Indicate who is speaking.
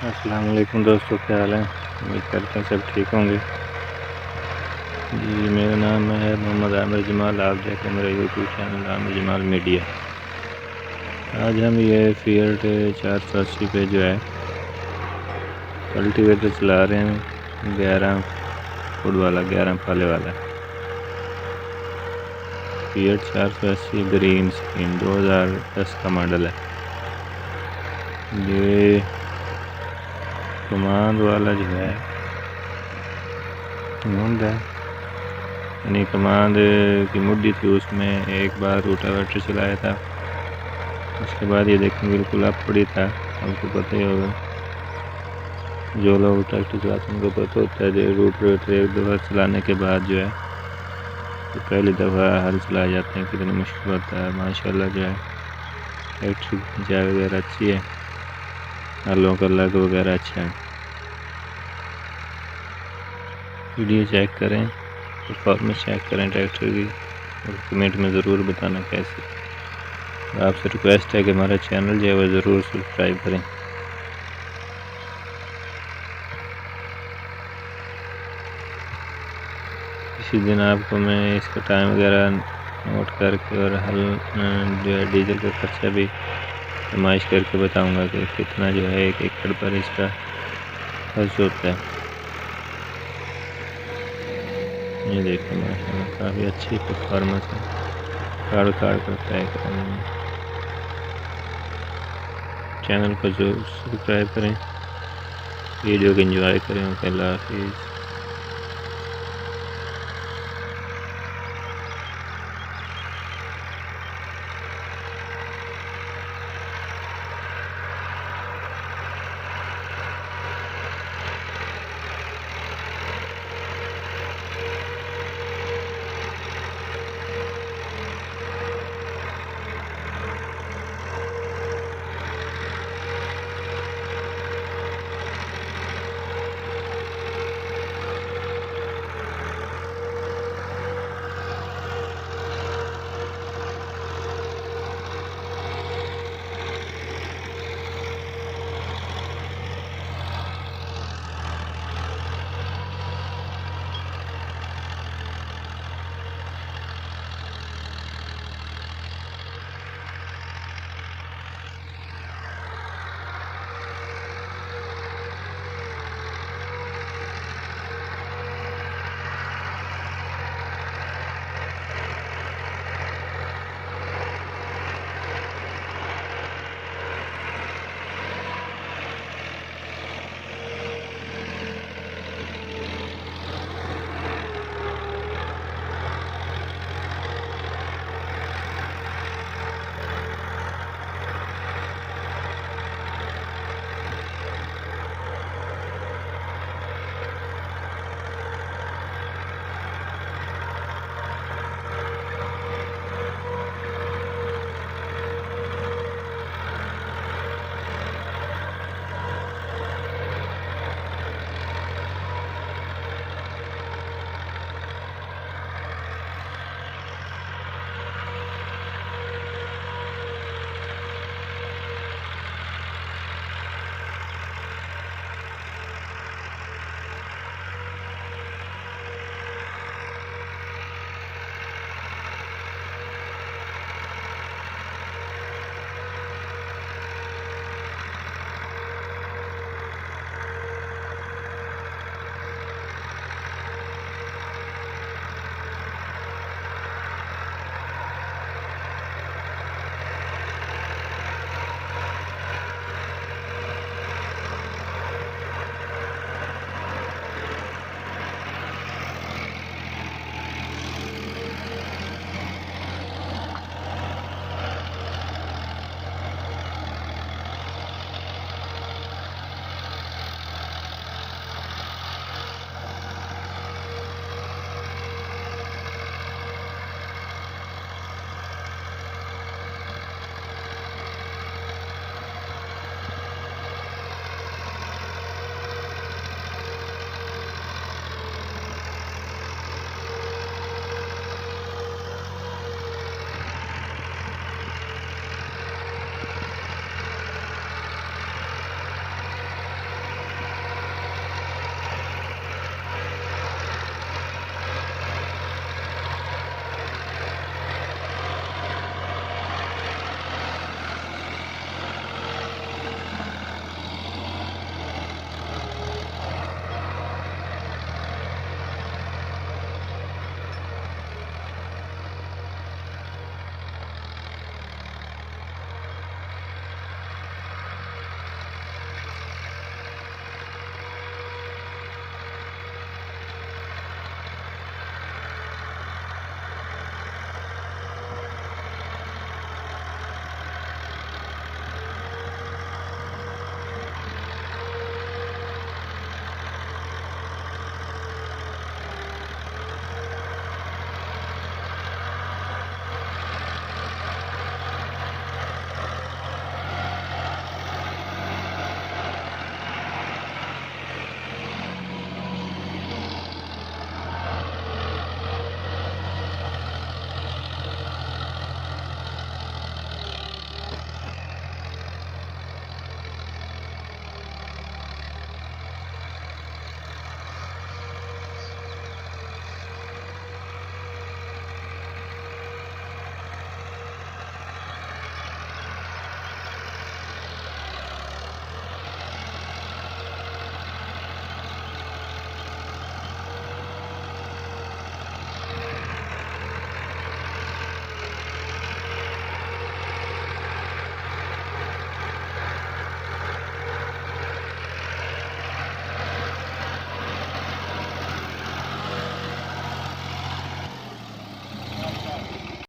Speaker 1: السلام علیکم دوستو، کیا حال ہے؟ امید کرتے ہیں سب ٹھیک ہوں گے۔ جی، میرا نام ہے محمد عامر جمال، آپ دیکھ رہے ہیں میرا یوٹیوب چینل عامر جمال میڈیا۔ آج ہم یہ فیلڈ 480 پہ جو ہے کلٹیویٹر چلا رہے ہیں، 11 فٹ والا، 11 پالے والا فیلڈ 480 گرین سکرین 2010 کا ماڈل ہے۔ یہ کمانڈ والا جو ہے منڈ ہے، یعنی کمانڈ کی مڈی تھی، اس میں ایک بار روٹاویٹر چلایا تھا، اس کے بعد یہ دیکھیں بالکل اپ پڑی تھا۔ آپ کو پتہ ہی ہوگا، جو لوگ ٹریکٹر چلاتے ہیں ان کو پتہ ہوتا ہے جو روٹاویٹر ایک دفعہ چلانے کے بعد جو ہے تو پہلی دفعہ ہل چلائے جاتے ہیں کتنی مشکل ہوتا ہے۔ ماشاءاللہ جو ہے ٹریکٹر کی کھنچائی وغیرہ اچھی ہے، ہلوں کا لگ وغیرہ اچھا ہے۔ ویڈیو چیک کریں، پرفارمنس چیک کریں ٹریکٹر کی، اور کمنٹ میں ضرور بتانا کیسی۔ آپ سے ریکویسٹ ہے کہ ہمارا چینل جو ہے وہ ضرور سبسکرائب کریں۔ اسی دن آپ کو میں اس کا ٹائم وغیرہ نوٹ کر کے اور ہل جو ہے ڈیزل کا خرچہ بھی نمائش کر کے بتاؤں گا کہ کتنا جو ہے 1 ایکڑ پر اس کا خرچ ہوتا ہے۔ یہ دیکھیں ماشاءاللہ کافی اچھی پرفارمنس ہے، کھاڑ کرتا ہے کرنے میں۔ چینل کو ضرور سبسکرائب کریں، ویڈیو کو انجوائے کریں۔ اوکے، اللہ حافظ۔